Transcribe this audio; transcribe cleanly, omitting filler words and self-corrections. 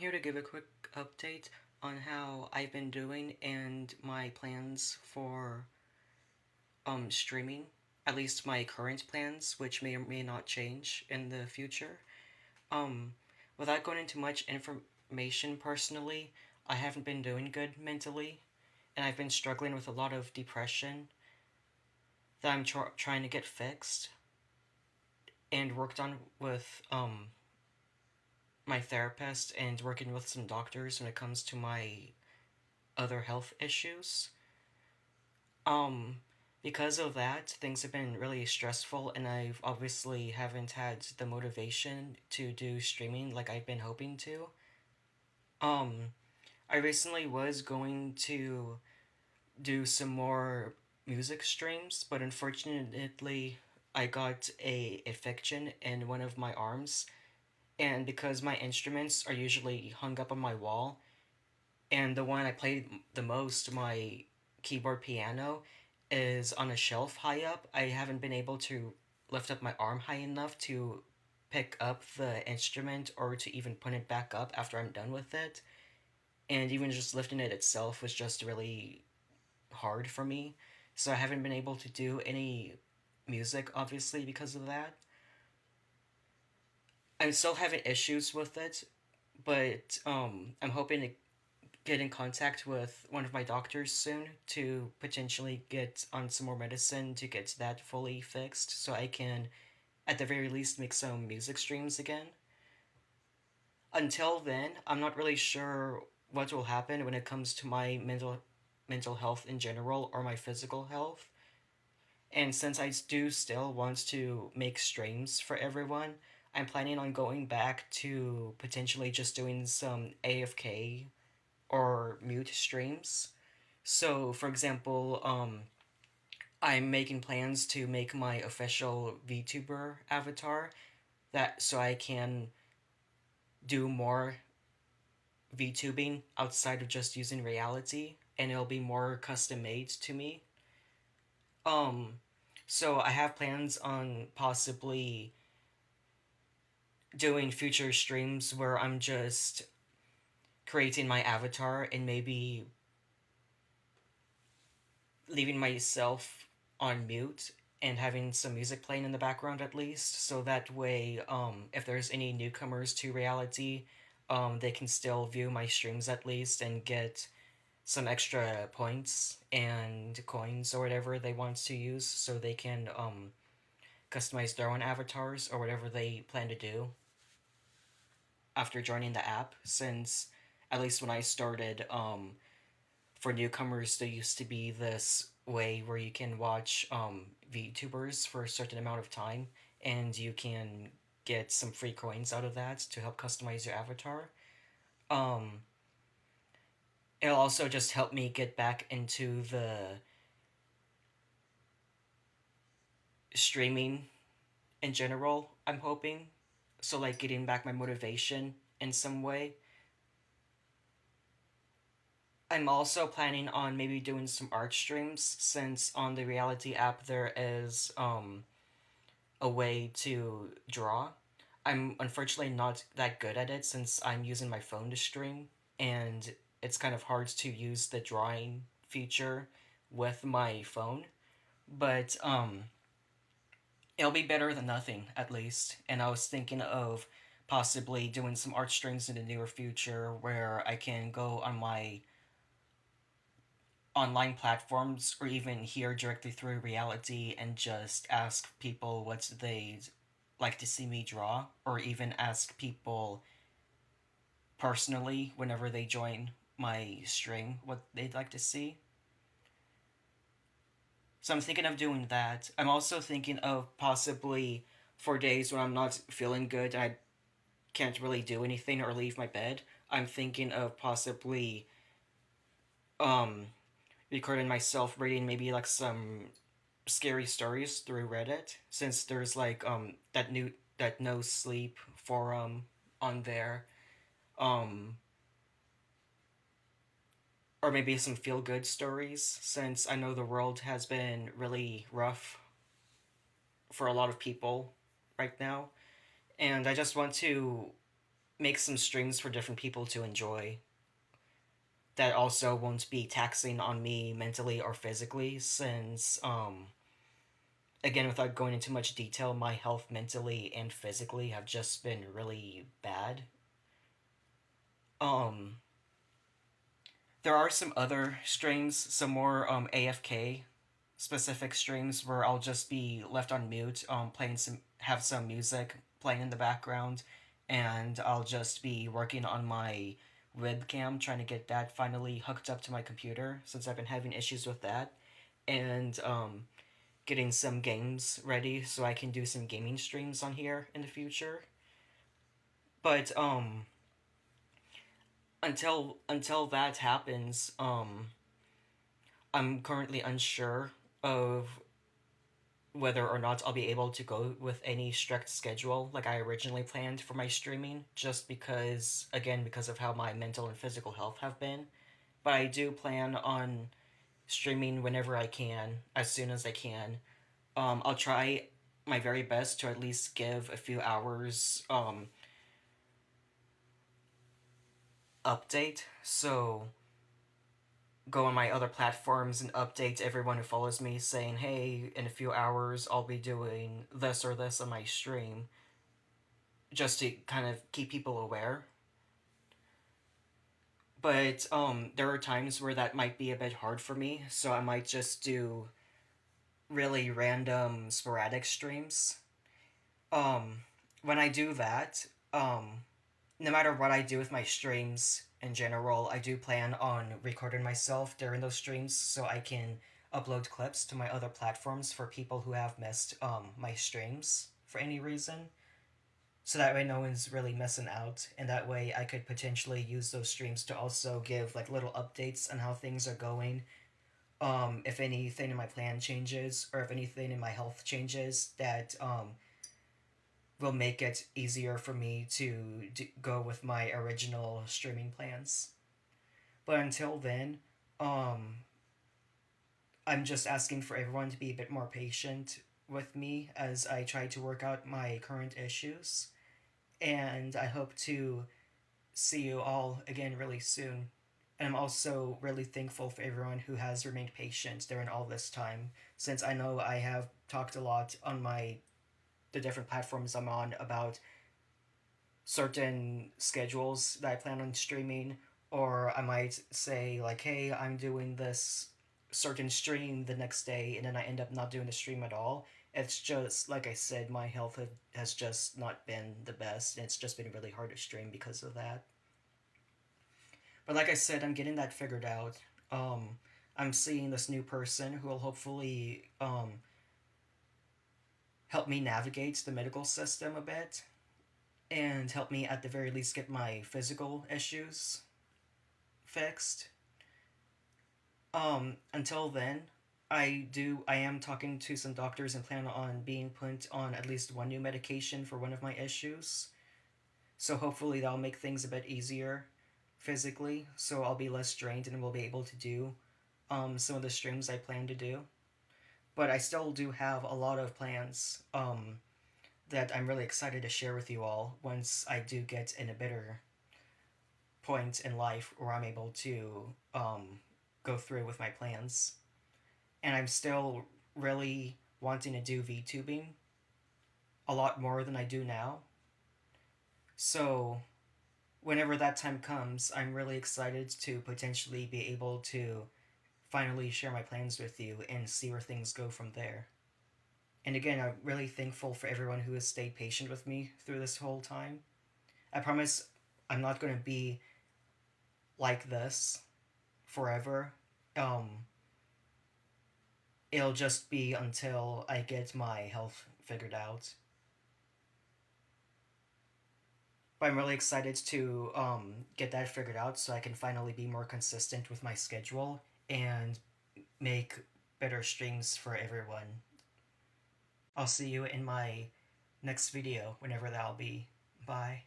here to give a quick update on how I've been doing and my plans for streaming. At least my current plans, which may or may not change in the future. Um, Without going into much information personally, I haven't been doing good mentally, and I've been struggling with a lot of depression that I'm trying to get fixed and worked on with my therapist and working with some doctors when it comes to my other health issues. Um, because of that, things have been really stressful, and I've obviously haven't had the motivation to do streaming like I've been hoping to. Um, I recently was going to do some more music streams, but unfortunately, I got a infection in one of my arms, and because my instruments are usually hung up on my wall, and the one I played the most, my keyboard piano, is on a shelf high up. I haven't been able to lift up my arm high enough to pick up the instrument or to even put it back up after I'm done with it. And even just lifting it itself was just really hard for me. So I haven't been able to do any music, obviously, because of that. I'm still having issues with it, but I'm hoping to get in contact with one of my doctors soon to potentially get on some more medicine to get that fully fixed so I can, at the very least, make some music streams again. Until then, I'm not really sure what will happen when it comes to my mental health in general or my physical health. And since I do still want to make streams for everyone, I'm planning on going back to potentially just doing some AFK or mute streams. So, for example, I'm making plans to make my official VTuber avatar that so I can do more VTubing outside of just using reality, and it'll be more custom made to me. Um, so I have plans on possibly doing future streams where I'm just creating my avatar and maybe leaving myself on mute and having some music playing in the background at least, so that way, if there's any newcomers to reality, they can still view my streams at least and get some extra points and coins or whatever they want to use, so they can customize their own avatars or whatever they plan to do after joining the app. Since at least when I started, for newcomers, there used to be this way where you can watch VTubers for a certain amount of time, and you can get some free coins out of that to help customize your avatar. Um, it'll also just help me get back into the streaming in general, I'm hoping. So, like, getting back my motivation in some way. I'm also planning on maybe doing some art streams since on the reality app there is a way to draw. I'm unfortunately not that good at it since I'm using my phone to stream, and it's kind of hard to use the drawing feature with my phone. But it'll be better than nothing at least. And I was thinking of possibly doing some art streams in the near future where I can go on my online platforms or even here directly through reality and just ask people what they'd like to see me draw, or even ask people personally whenever they join my stream what they'd like to see. So I'm thinking of doing that. I'm also thinking of possibly for days when I'm not feeling good and I can't really do anything or leave my bed, I'm thinking of possibly um recording myself reading maybe like some scary stories through Reddit, since there's like that no sleep forum on there. Um or maybe some feel good stories, since I know the world has been really rough for a lot of people right now. And I just want to make some streams for different people to enjoy that also won't be taxing on me mentally or physically, since again, without going into much detail, my health mentally and physically have just been really bad. um there are some other streams, some more AFK specific streams where I'll just be left on mute, playing some, have some music playing in the background, and I'll just be working on my webcam, trying to get that finally hooked up to my computer since I've been having issues with that, and getting some games ready so I can do some gaming streams on here in the future. But until that happens, I'm currently unsure of whether or not I'll be able to go with any strict schedule like I originally planned for my streaming, just because, again, because of how my mental and physical health have been. But I do plan on streaming whenever I can, as soon as I can. I'll try my very best to at least give a few hours update. So go on my other platforms and update everyone who follows me saying, hey, in a few hours I'll be doing this or this on my stream, just to kind of keep people aware. But there are times where that might be a bit hard for me, so I might just do really random sporadic streams. Um when I do that, no matter what I do with my streams in general, I do plan on recording myself during those streams so I can upload clips to my other platforms for people who have missed my streams for any reason. So that way no one's really missing out, and that way I could potentially use those streams to also give like little updates on how things are going. If anything in my plan changes or if anything in my health changes that will make it easier for me to go with my original streaming plans. But until then, um, I'm just asking for everyone to be a bit more patient with me as I try to work out my current issues. And I hope to see you all again really soon. And I'm also really thankful for everyone who has remained patient during all this time, since I know I have talked a lot on the different platforms I'm on about certain schedules that I plan on streaming, or I might say like, "Hey, I'm doing this certain stream the next day," and then I end up not doing the stream at all. It's just like I said, my health has just not been the best, and it's just been really hard to stream because of that. But like I said, I'm getting that figured out. I'm seeing this new person who will hopefully help me navigate the medical system a bit and help me at the very least get my physical issues fixed. Until then, I am talking to some doctors and plan on being put on at least one new medication for one of my issues. So hopefully that'll make things a bit easier physically, so I'll be less drained and will be able to do some of the streams I plan to do. But I still do have a lot of plans that I'm really excited to share with you all once I do get in a better point in life where I'm able to go through with my plans. And I'm still really wanting to do VTubing a lot more than I do now. So, whenever that time comes, I'm really excited to potentially be able to finally share my plans with you and see where things go from there. And again, I'm really thankful for everyone who has stayed patient with me through this whole time. I promise I'm not going to be like this forever. Um, it'll just be until I get my health figured out. But I'm really excited to get that figured out so I can finally be more consistent with my schedule and make better streams for everyone. I'll see you in my next video, whenever that'll be. Bye.